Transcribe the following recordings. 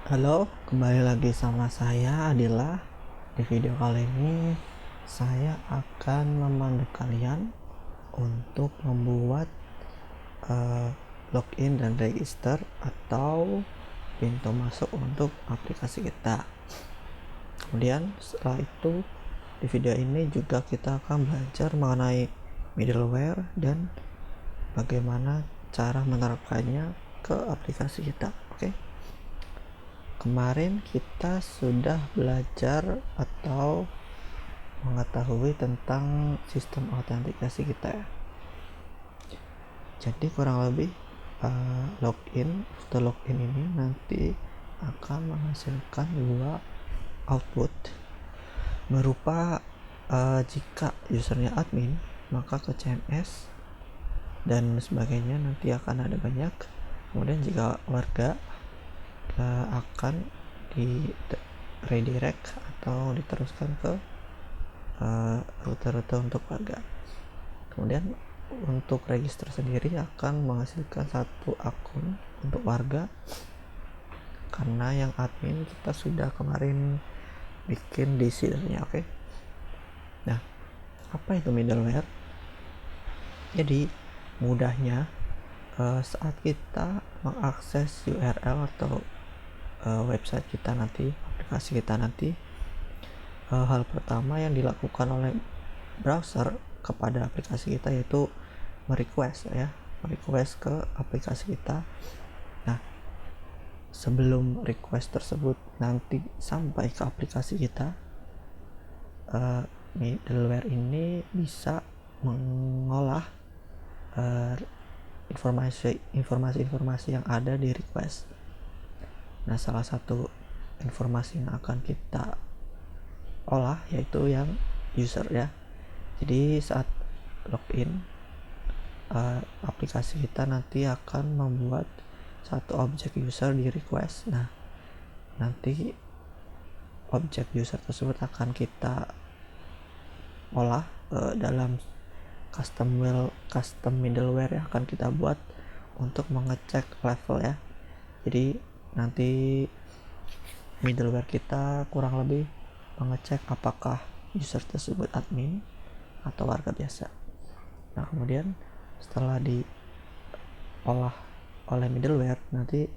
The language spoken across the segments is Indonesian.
Halo, kembali lagi sama saya Adila. Di video kali ini saya akan memandu kalian untuk membuat login dan register atau pintu masuk untuk aplikasi kita. Kemudian setelah itu di video ini juga kita akan belajar mengenai middleware dan bagaimana cara menerapkannya ke aplikasi kita. Oke. Kemarin kita sudah belajar atau mengetahui tentang sistem autentikasi kita ya. Jadi kurang lebih login ini nanti akan menghasilkan dua output berupa jika usernya admin maka ke CMS dan sebagainya, nanti akan ada banyak. Kemudian jika warga akan di redirect atau diteruskan ke rute-rute untuk warga. Kemudian untuk register sendiri akan menghasilkan satu akun untuk warga, karena yang admin kita sudah kemarin bikin di seedernya. Oke. Nah, apa itu middleware? Jadi mudahnya saat kita mengakses URL atau website kita nanti, aplikasi kita nanti, hal pertama yang dilakukan oleh browser kepada aplikasi kita yaitu merequest ke aplikasi kita. Nah, sebelum request tersebut nanti sampai ke aplikasi kita, middleware ini bisa mengolah informasi yang ada di request. Nah, salah satu informasi yang akan kita olah yaitu yang user ya. Jadi saat login, aplikasi kita nanti akan membuat satu objek user di request. Nah, nanti objek user tersebut akan kita olah dalam custom middleware yang akan kita buat untuk mengecek level ya. Jadi nanti middleware kita kurang lebih mengecek apakah user tersebut admin atau warga biasa. Nah, kemudian setelah diolah oleh middleware, nanti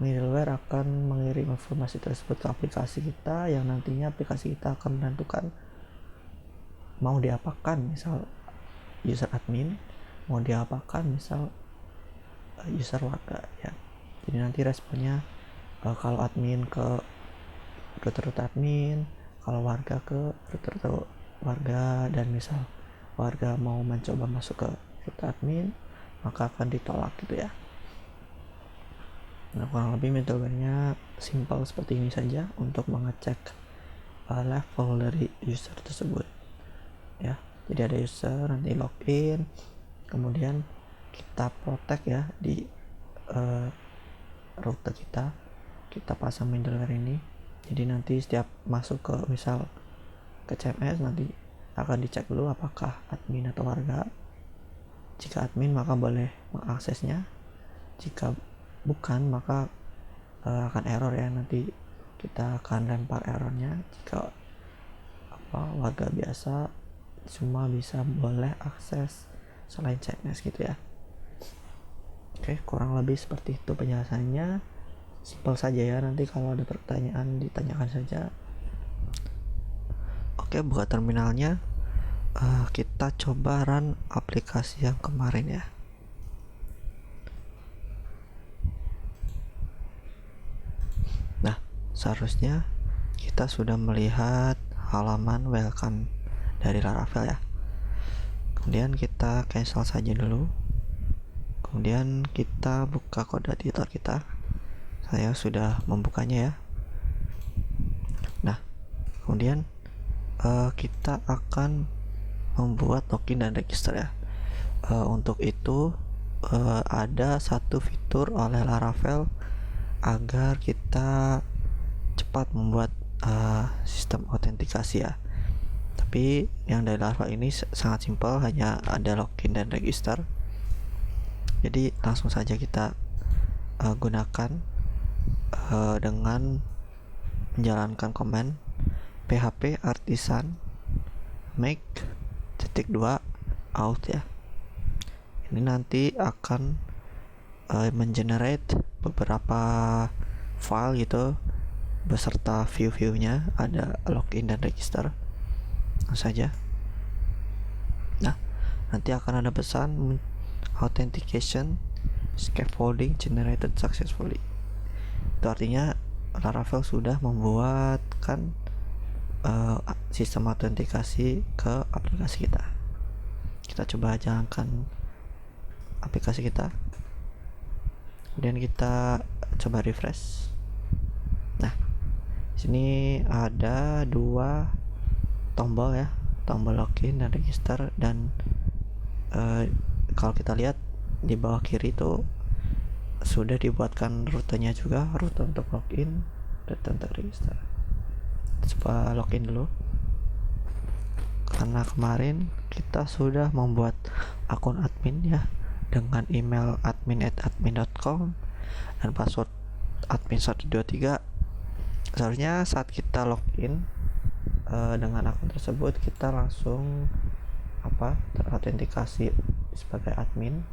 middleware akan mengirim informasi tersebut ke aplikasi kita, yang nantinya aplikasi kita akan menentukan mau diapakan, misal user admin, mau diapakan misal user warga ya. Jadi nanti responnya kalau admin ke rute-rute admin, kalau warga ke rute-rute warga, dan misal warga mau mencoba masuk ke rute admin maka akan ditolak gitu ya. Nah, kurang lebih middleware-nya simple seperti ini saja untuk mengecek level dari user tersebut ya. Jadi ada user, nanti login, kemudian kita protect ya di rute kita pasang middleware ini. Jadi nanti setiap masuk ke misal ke CMS nanti akan dicek dulu apakah admin atau warga. Jika admin maka boleh mengaksesnya, jika bukan maka akan error ya. Nanti kita akan lempar errornya jika warga biasa cuma bisa boleh akses selain CMS gitu ya. Oke, kurang lebih seperti itu penjelasannya. Simpel saja ya, nanti kalau ada pertanyaan ditanyakan saja. Oke, buka terminalnya. Kita coba run aplikasi yang kemarin ya. Nah, seharusnya kita sudah melihat halaman welcome dari Laravel ya. Kemudian kita cancel saja dulu. Kemudian kita buka kode editor kita. Saya sudah membukanya ya. Nah, kemudian kita akan membuat login dan register ya. Untuk itu ada satu fitur oleh Laravel agar kita cepat membuat sistem autentikasi ya. Tapi yang dari Laravel ini sangat simpel, hanya ada login dan register. Jadi langsung saja kita gunakan dengan menjalankan command php artisan make -2 out ya. Ini nanti akan mengenerate beberapa file gitu beserta view-viewnya, ada login dan register saja. Nah, nanti akan ada pesan authentication scaffolding generated successfully. Itu artinya Laravel sudah membuatkan sistem autentikasi ke aplikasi kita. Kita coba jalankan aplikasi kita, kemudian kita coba refresh. Nah, sini ada 2 tombol ya, tombol login dan register, dan kalau kita lihat di bawah kiri itu sudah dibuatkan rutenya juga, rute untuk login, rute untuk register. Coba login dulu, karena kemarin kita sudah membuat akun admin ya, dengan email admin@admin.com dan password admin123. Seharusnya saat kita login dengan akun tersebut, kita langsung terautentikasi sebagai admin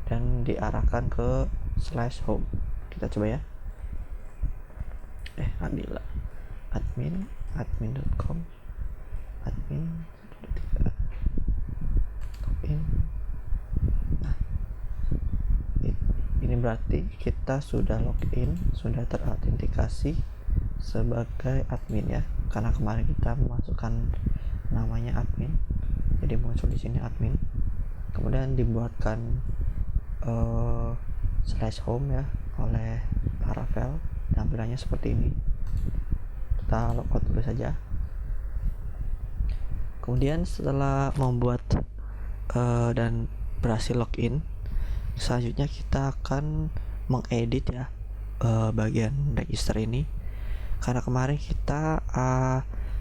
dan diarahkan ke /home. Kita coba ya. Nabila admin.com admin login. Nah, ini berarti kita sudah login, sudah terautentikasi sebagai admin ya, karena kemarin kita memasukkan namanya admin, jadi muncul di sini admin. Kemudian dibuatkan /home ya oleh Laravel. Tampilannya seperti ini. Kita logout dulu saja. Kemudian setelah membuat dan berhasil login, selanjutnya kita akan mengedit ya bagian register ini, karena kemarin kita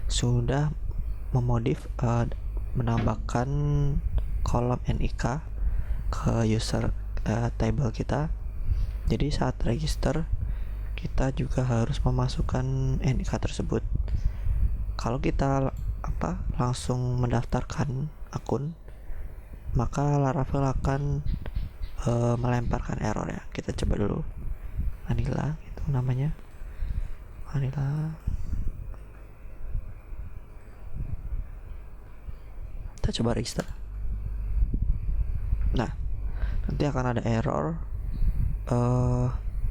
sudah memodif menambahkan kolom NIK ke user table kita. Jadi saat register kita juga harus memasukkan NIK tersebut. Kalau kita langsung mendaftarkan akun, maka Laravel akan melemparkan error ya. Kita coba dulu Manila, itu namanya Manila. Kita coba register. Nah, nanti akan ada error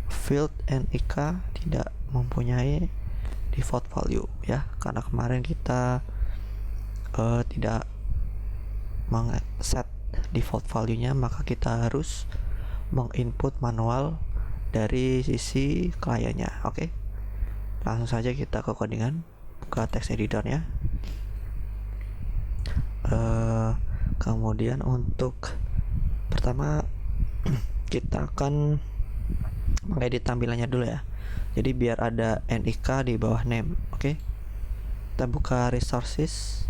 field NIK tidak mempunyai default value ya, karena kemarin kita tidak set default value-nya, maka kita harus menginput manual dari sisi kliennya. Oke, langsung saja kita ke codingan, buka text editornya. Kemudian untuk pertama kita akan mengedit tampilannya dulu ya. Jadi biar ada NIK di bawah name. Oke. Kita buka resources,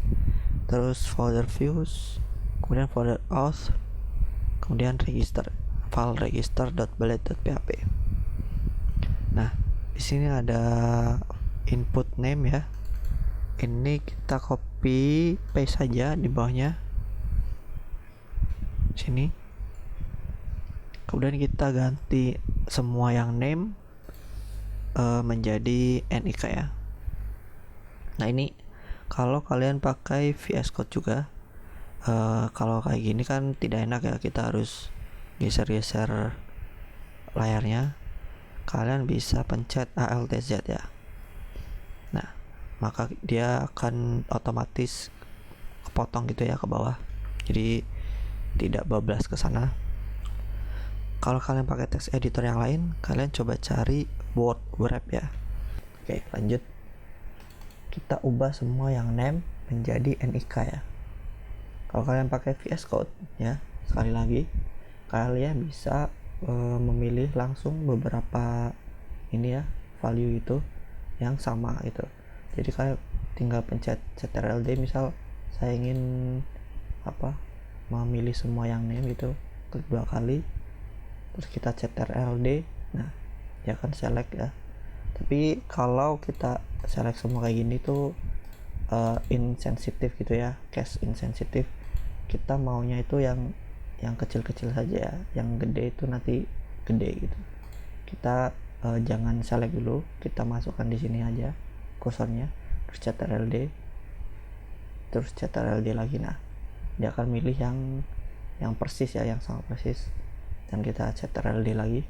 terus folder views, kemudian folder auth, kemudian register, file register.blade.php. Nah, di sini ada input name ya. Ini kita copy paste saja di bawahnya. Sini. Kemudian kita ganti semua yang name menjadi NIK ya. Nah, ini kalau kalian pakai VS Code juga, kalau kayak gini kan tidak enak ya, kita harus geser-geser layarnya. Kalian bisa pencet ALTZ ya. Nah, maka dia akan otomatis kepotong gitu ya ke bawah, jadi tidak bablas ke sana. Kalau kalian pakai text editor yang lain, kalian coba cari word wrap ya. Oke, lanjut. Kita ubah semua yang name menjadi NIK ya. Kalau kalian pakai VS Code ya, sekali lagi kalian bisa memilih langsung beberapa ini ya, value itu yang sama itu. Jadi kalian tinggal pencet ctrl+d, misal saya ingin memilih semua yang name gitu, klik 2 kali, terus kita ctrl+d. Nah, ya kan select ya. Tapi kalau kita select semua kayak gini tuh insensitif gitu ya, case insensitif. Kita maunya itu yang kecil-kecil saja ya, yang gede itu nanti gede gitu. Kita jangan select dulu, kita masukkan di sini aja kursornya, terus ctrld, terus ctrld lagi. Nah, dia akan milih yang persis ya, yang sama persis, dan kita ctrld lagi.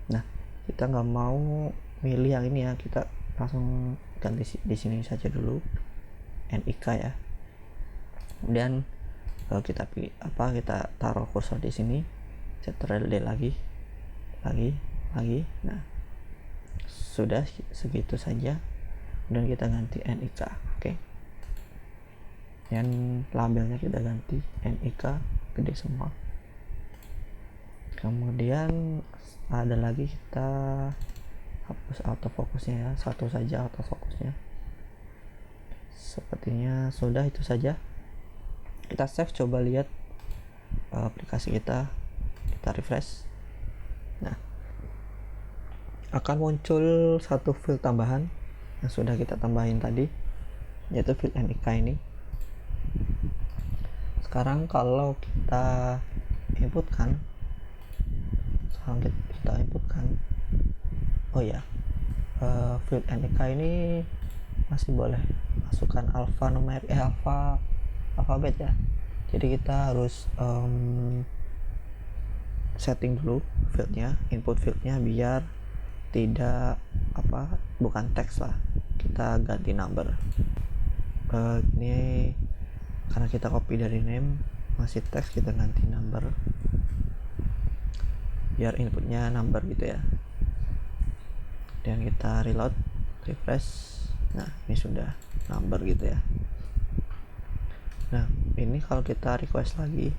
Nah, kita nggak mau milih yang ini ya, kita langsung ganti di sini saja dulu, NIK ya. Kemudian kita pilih kita taruh kursor di sini, ctrld lagi. Nah, sudah segitu saja. Kemudian kita ganti NIK. Oke. Dan labelnya kita ganti NIK gede semua. Kemudian ada lagi, kita hapus autofokusnya ya, satu saja autofokusnya. Sepertinya sudah itu saja. Kita save, coba lihat aplikasi kita refresh. Nah, akan muncul satu field tambahan yang sudah kita tambahin tadi, yaitu field NIK ini. Sekarang kalau kita inputkan, oh ya, field NIK ini masih boleh masukkan alfabet ya. Jadi kita harus setting dulu fieldnya, input fieldnya biar tidak bukan teks lah, kita ganti number. Ini karena kita copy dari name, masih teks, kita ganti number biar inputnya number gitu ya. Dan kita reload, refresh. Nah, ini sudah number gitu ya. Nah, ini kalau kita request lagi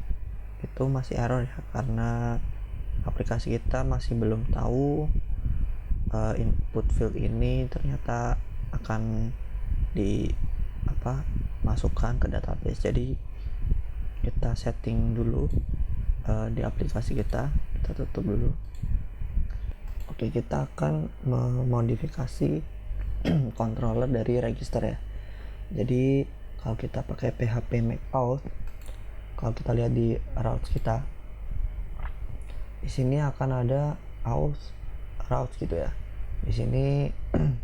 itu masih error ya, karena aplikasi kita masih belum tahu input field ini ternyata akan masukkan ke database. Jadi kita setting dulu di aplikasi kita tutup dulu. Oke, kita akan memodifikasi controller dari register ya. Jadi kalau kita pakai PHP make out, kalau kita lihat di routes kita, di sini akan ada routes gitu ya. Di sini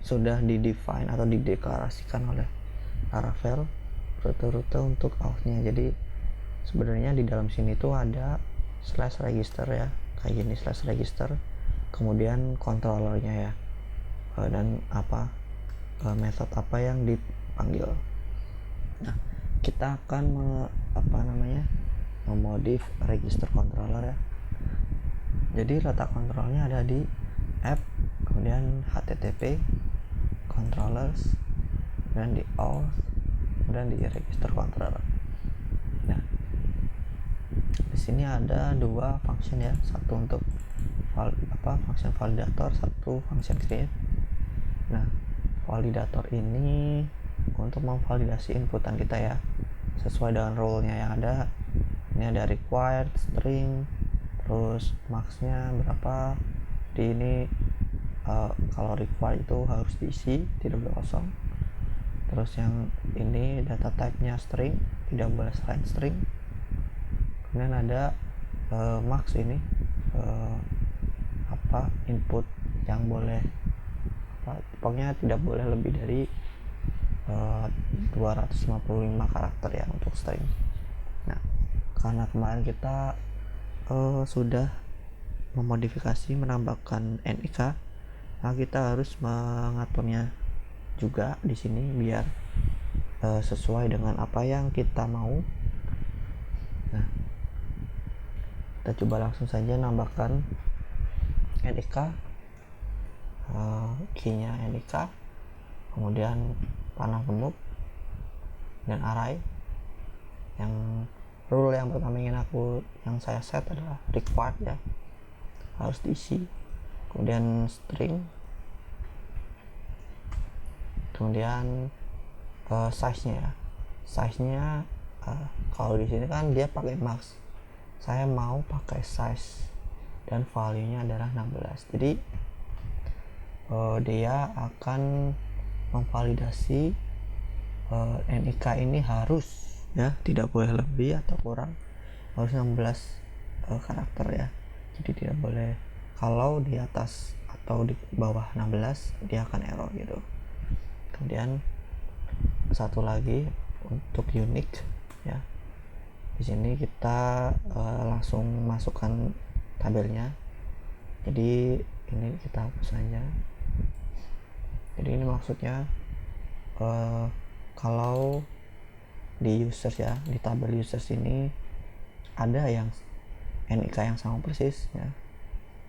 sudah di-define atau dideklarasikan oleh Laravel rute-rute untuk auth-nya. Jadi sebenarnya di dalam sini tuh ada /register ya, kayak gini /register, kemudian controllernya ya, dan method apa yang dipanggil. Nah, kita akan memodif register controller ya. Jadi letak kontrolnya ada di app, kemudian http controllers, dan di auth, kemudian di register controller. Nah, di sini ada dua function ya, satu untuk function validator, satu function create. Nah, validator ini untuk memvalidasi inputan kita ya, sesuai dengan role-nya yang ada. Ini ada required, string, terus max-nya berapa. Di ini kalau required itu harus diisi, tidak boleh kosong. Terus yang ini data type-nya string, tidak boleh selain string. Kemudian ada max ini input yang boleh pokoknya tidak boleh lebih dari 255 karakter ya untuk string. Nah, karena kemarin kita sudah memodifikasi, menambahkan NIK, nah kita harus mengaturnya juga di sini biar sesuai dengan apa yang kita mau. Nah, kita coba langsung saja nambahkan NIK, key-nya NIK, kemudian panah gemuk dan array. Yang rule yang pertama yang saya set adalah required ya, harus diisi. Kemudian string, kemudian size-nya kalau di sini kan dia pakai max, saya mau pakai size dan value-nya adalah 16. Jadi dia akan memvalidasi NIK ini harus ya, tidak boleh lebih atau kurang, harus 16 karakter ya. Jadi tidak boleh, kalau di atas atau di bawah 16 dia akan error gitu. Kemudian satu lagi untuk unique ya, di sini kita langsung masukkan tabelnya. Jadi ini kita hapus saja. Jadi ini maksudnya kalau di users ya, di tabel users ini ada yang NIK yang sama persis ya,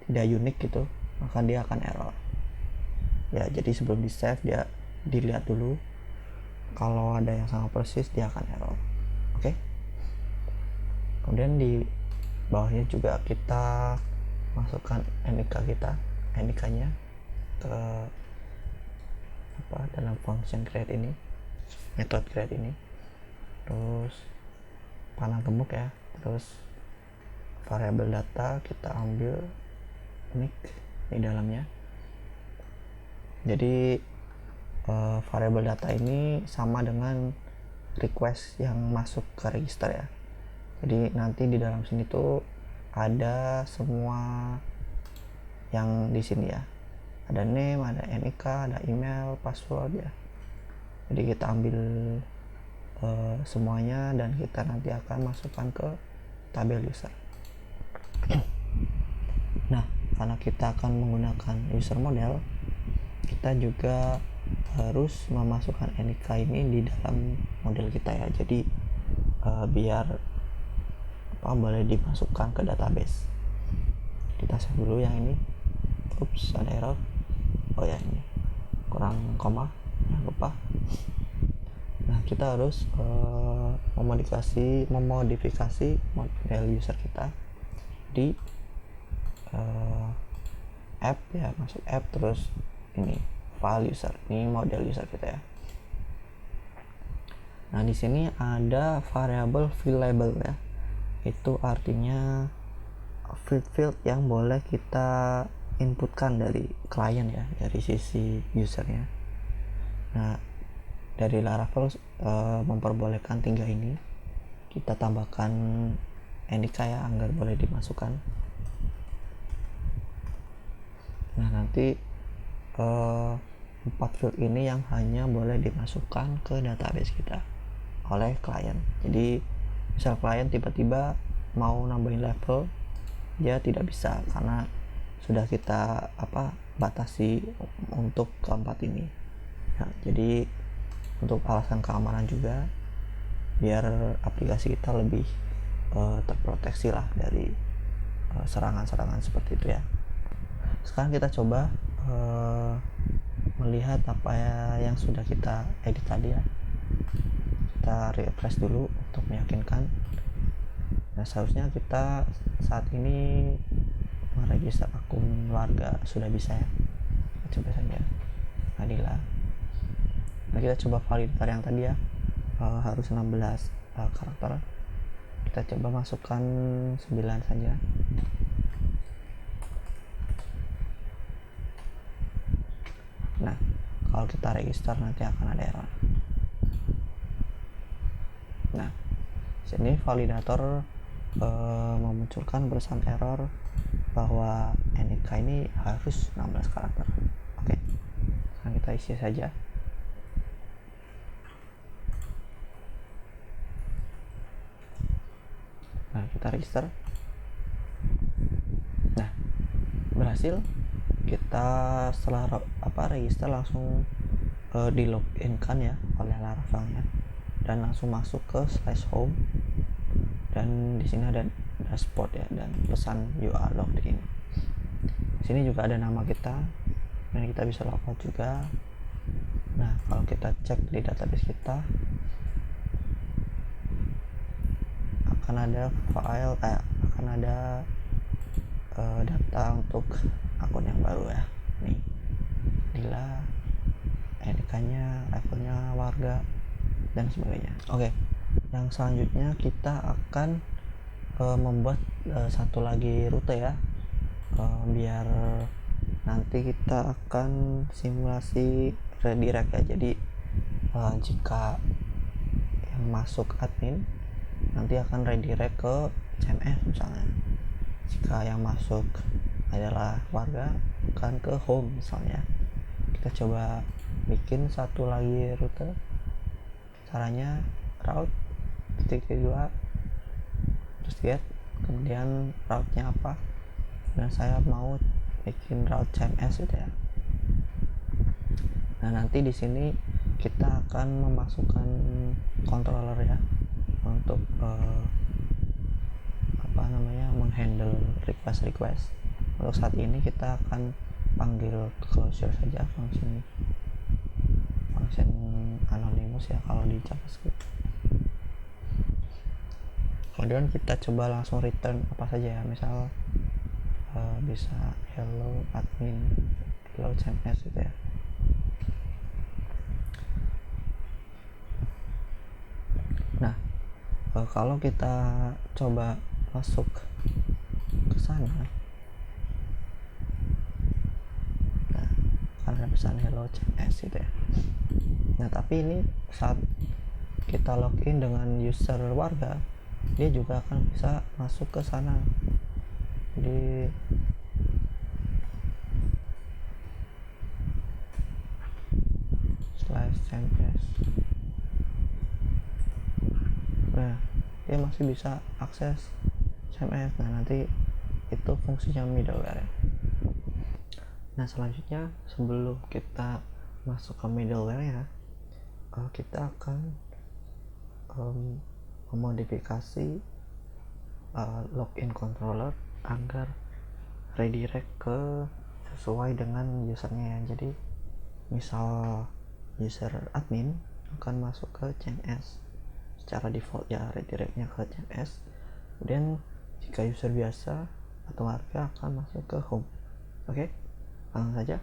tidak unik gitu, maka dia akan error ya. Jadi sebelum di save dia dilihat dulu, kalau ada yang sama persis dia akan error. Oke. Kemudian di bawahnya juga kita masukkan NIK nya ke dalam function create ini, method create ini. Terus panah gemuk ya, terus variable data kita ambil unique di dalamnya. Jadi variable data ini sama dengan request yang masuk ke register ya. Jadi nanti di dalam sini tuh ada semua yang di sini ya, ada name, ada NIK, ada email, password ya. Jadi kita ambil semuanya dan kita nanti akan masukkan ke tabel user. Nah, karena kita akan menggunakan user model, kita juga harus memasukkan NIK ini di dalam model kita ya. Jadi biar boleh dimasukkan ke database. Kita save dulu yang ini. Ups, ada error. Oh ya, ini kurang koma, jangan lupa. Nah, kita harus memodifikasi model user kita di app ya, masuk app, terus ini file user, ini model user kita ya. Nah, di sini ada variable field label ya. Itu artinya field yang boleh kita inputkan dari klien ya, dari sisi usernya. Nah, dari Laravel memperbolehkan 3 ini. Kita tambahkan NIK ya, agar boleh dimasukkan. Nah, nanti 4 field ini yang hanya boleh dimasukkan ke database kita oleh klien. Jadi misal klien tiba-tiba mau nambahin level, dia tidak bisa karena sudah kita batasi untuk keempat ini ya. Jadi untuk alasan keamanan juga, biar aplikasi kita lebih terproteksi lah dari serangan-serangan seperti itu ya. Sekarang kita coba melihat apa yang sudah kita edit tadi ya. Kita refresh dulu untuk meyakinkan. Nah, seharusnya kita saat ini meregister akun warga sudah bisa ya. Kita coba saja Adila. Nah, kita coba validator yang tadi ya, harus 16 karakter. Kita coba masukkan 9 saja. Nah, kalau kita register nanti akan ada error. Nah, sini validator memunculkan pesan error bahwa NIK ini harus 16 karakter. Oke, sekarang kita isi saja. Nah, kita register. Nah, berhasil. Kita setelah register langsung di login kan ya oleh Laravelnya, dan langsung masuk ke /home, dan di sini ada dashboard ya, dan pesan you are logged in. Di sini juga ada nama kita dan kita bisa logout juga. Nah, kalau kita cek di database kita akan ada file akan ada data untuk akun yang baru ya. Nih, Dila, NIK-nya, levelnya, warga, dan sebagainya. Oke, yang selanjutnya kita akan membuat satu lagi rute ya, biar nanti kita akan simulasi redirect ya. Jadi jika yang masuk admin nanti akan redirect ke CMS misalnya, jika yang masuk adalah warga akan ke home misalnya. Kita coba bikin satu lagi rute. Caranya route titik 2 terus get, kemudian route nya apa, dan saya mau bikin route CMS gitu ya. Nah nanti di sini kita akan memasukkan controller ya untuk menghandle request. Untuk saat ini kita akan panggil closure saja, function anonymous ya kalau di JavaScript. Kemudian kita coba langsung return apa saja ya, misal bisa hello admin, hello CMS gitu ya. Nah kalau kita coba masuk ke sana, nah karena pesan hello CMS gitu ya. Nah tapi ini saat kita login dengan user warga, dia juga akan bisa masuk ke sana di /cms. Nah dia masih bisa akses CMS. Nah nanti itu fungsinya middleware ya. Nah selanjutnya sebelum kita masuk ke middleware ya, kita akan memodifikasi login controller agar redirect ke sesuai dengan usernya ya. Jadi misal user admin akan masuk ke CMS secara default ya, redirectnya ke CMS. Kemudian jika user biasa atau warga akan masuk ke home. Oke, langsung saja.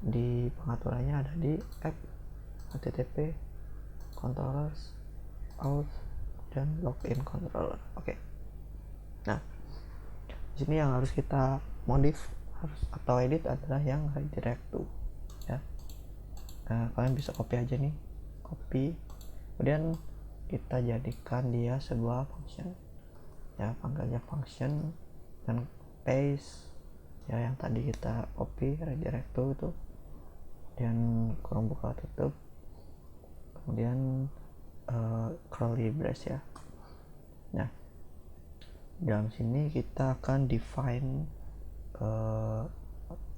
Di pengaturannya ada di app, http, controllers, auth, dan login controller. Oke. Nah, di sini yang harus kita modif atau edit adalah yang redirect to ya. Nah, kalian bisa copy aja nih, copy, kemudian kita jadikan dia sebuah function ya, panggilnya function, dan paste ya yang tadi kita copy redirect to itu, dan kurung buka tutup, kemudian curly brace ya. Nah dalam sini kita akan define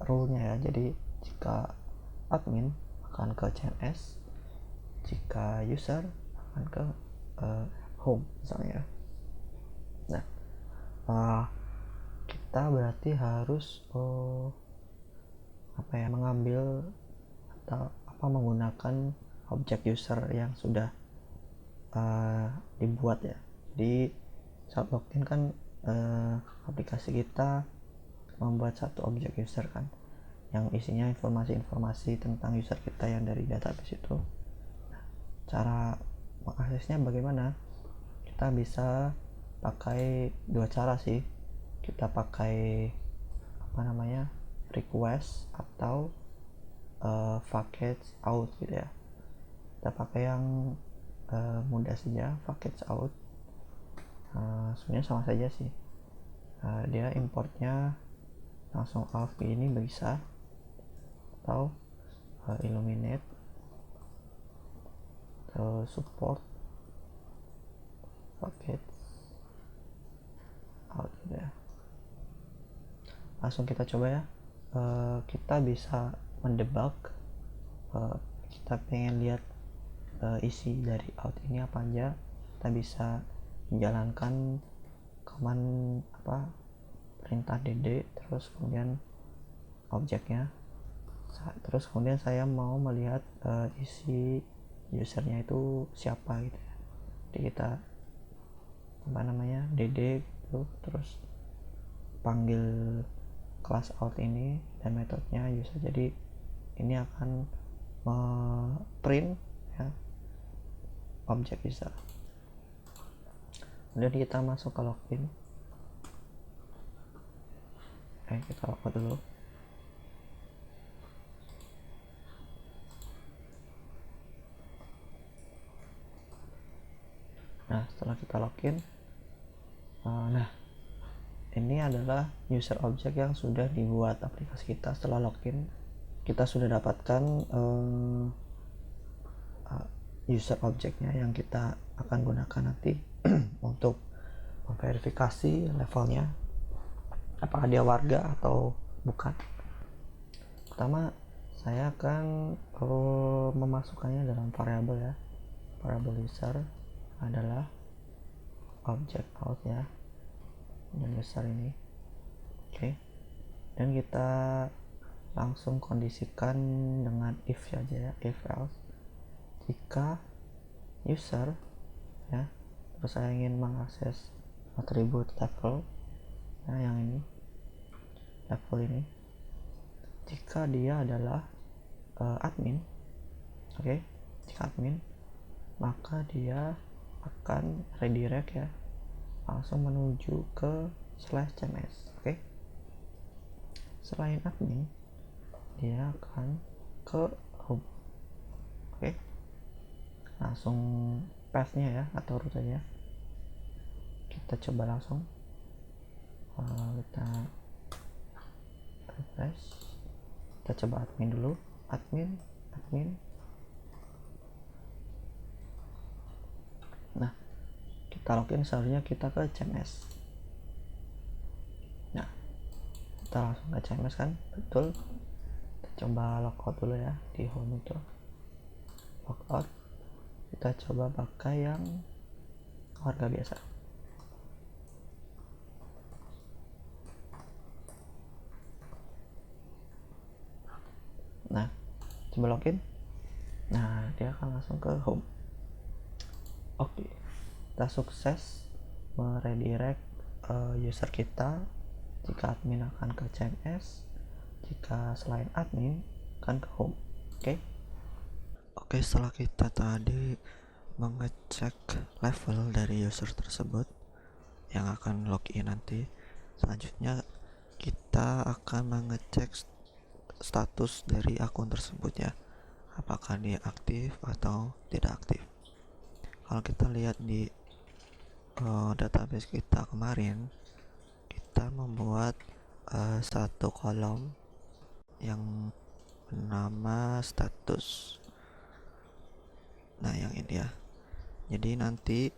rule-nya ya. Jadi jika admin akan ke CMS, jika user akan ke home misalnya. Nah kita berarti harus mengambil atau menggunakan objek user yang sudah dibuat ya. Jadi saat login kan aplikasi kita membuat satu objek user kan, yang isinya informasi-informasi tentang user kita yang dari database itu. Cara mengaksesnya bagaimana? Kita bisa pakai dua cara sih. Kita pakai request atau package out gitu ya. Kita pakai yang mudah saja, package out. Sebenarnya sama saja sih. Dia importnya langsung out ini bisa, atau illuminate atau support package out gitu ya. Langsung kita coba ya. Kita bisa mendebug, kita pengen lihat isi dari out ini apa aja. Kita bisa menjalankan command perintah dd, terus kemudian objeknya, terus kemudian saya mau melihat isi usernya itu siapa gitu ya. Jadi kita dd gitu, terus panggil kelas out ini dan metodenya user. Jadi ini akan print ya objek user. Kemudian kita masuk ke login. Kita login dulu. Nah, setelah kita login, nah ini adalah user object yang sudah dibuat aplikasi kita. Setelah login, kita sudah dapatkan user objectnya yang kita akan gunakan nanti untuk memverifikasi levelnya, apakah dia warga atau bukan. Pertama, saya akan memasukkannya dalam variabel ya. Variabel user adalah object out ya, dan user ini. Oke. Dan kita langsung kondisikan dengan if saja ya, if else. Jika user ya, terus saya ingin mengakses atribut level ya, yang ini, level ini, jika dia adalah admin, oke, jika admin, maka dia akan redirect ya, langsung menuju ke /cms. Oke. Selain admin, dia akan ke home. Oke. Langsung path-nya ya, atau rutenya kita coba langsung. Kita refresh, kita coba admin dulu, admin. Nah, kita login, seharusnya kita ke CMS. Nah, kita langsung ke CMS kan, betul. Kita coba logout dulu ya di home itu, logout. Kita coba pakai yang warga biasa. Nah, coba login. Nah, dia akan langsung ke home. Oke, kita sukses meredirect user kita. Jika admin akan ke CMS, jika selain admin akan ke home. Oke, setelah kita tadi mengecek level dari user tersebut yang akan login nanti, selanjutnya kita akan mengecek status dari akun tersebut ya, apakah dia aktif atau tidak aktif. Kalau kita lihat di database kita kemarin, kita membuat satu kolom yang bernama status. Nah, yang ini ya. Jadi nanti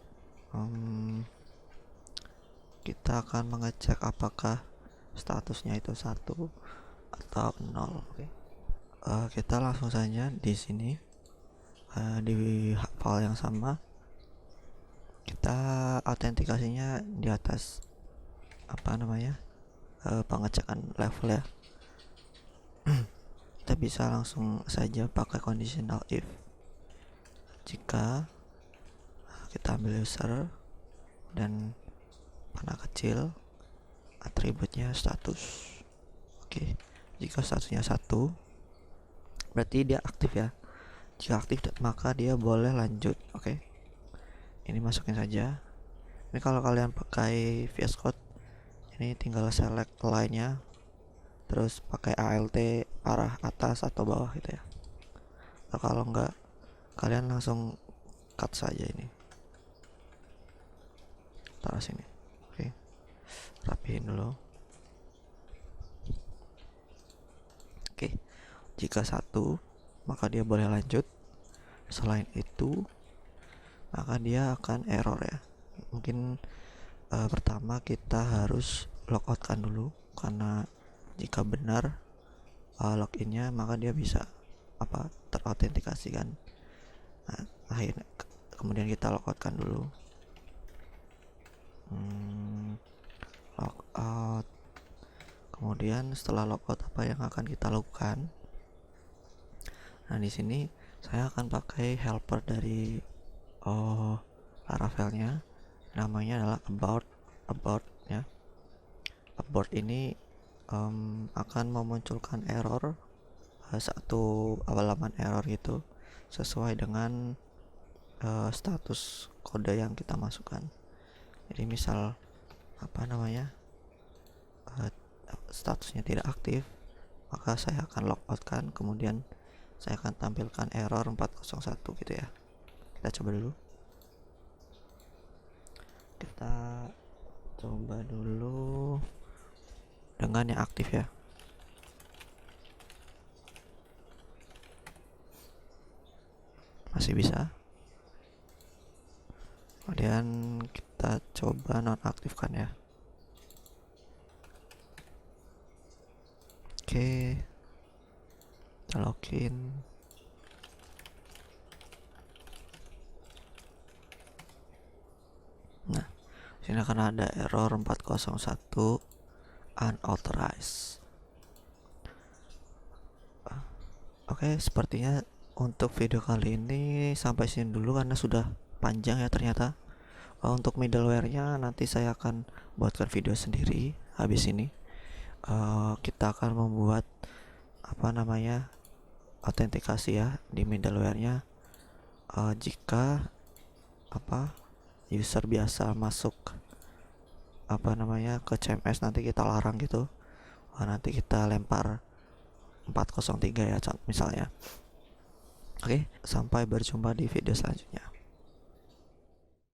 kita akan mengecek apakah statusnya itu 1 atau 0. Kita langsung saja di sini, di file yang sama, kita autentikasinya di atas pengecekan level ya. Kita bisa langsung saja pakai conditional if. Jika kita ambil user dan panah kecil, atributnya status. Oke, jika statusnya 1, berarti dia aktif ya. Jika aktif, maka dia boleh lanjut. Oke, ini masukin saja. Ini kalau kalian pakai VS Code, ini tinggal select line-nya, terus pakai ALT arah atas atau bawah gitu ya. Nah, kalau enggak, kalian langsung cut saja ini, taruh sini. Oke, rapihin dulu. Oke, jika 1, maka dia boleh lanjut. Selain itu, maka dia akan error ya. Mungkin pertama kita harus logoutkan dulu, karena jika benar loginnya, maka dia bisa terautentikasi kan. Nah, akhirnya kemudian kita logoutkan dulu. Logout. Kemudian setelah logout, apa yang akan kita lakukan? Nah, di sini saya akan pakai helper dari Laravelnya, namanya adalah about ya. About ini akan memunculkan error, satu halaman error gitu, sesuai dengan status kode yang kita masukkan. Jadi misal statusnya tidak aktif, maka saya akan logoutkan, kemudian saya akan tampilkan error 401 gitu ya. Kita coba dulu. kita coba dulu dengan yang aktif ya. Masih bisa. Kemudian kita coba nonaktifkan ya. Oke, kita login. Nah, sini akan ada error 401 unauthorized. Oke, sepertinya untuk video kali ini sampai sini dulu karena sudah panjang ya ternyata. Untuk middleware-nya nanti saya akan buatkan video sendiri habis ini. Kita akan membuat autentikasi ya di middleware-nya. Jika user biasa masuk ke CMS nanti kita larang gitu. Nanti kita lempar 403 ya misalnya. Oke, sampai berjumpa di video selanjutnya.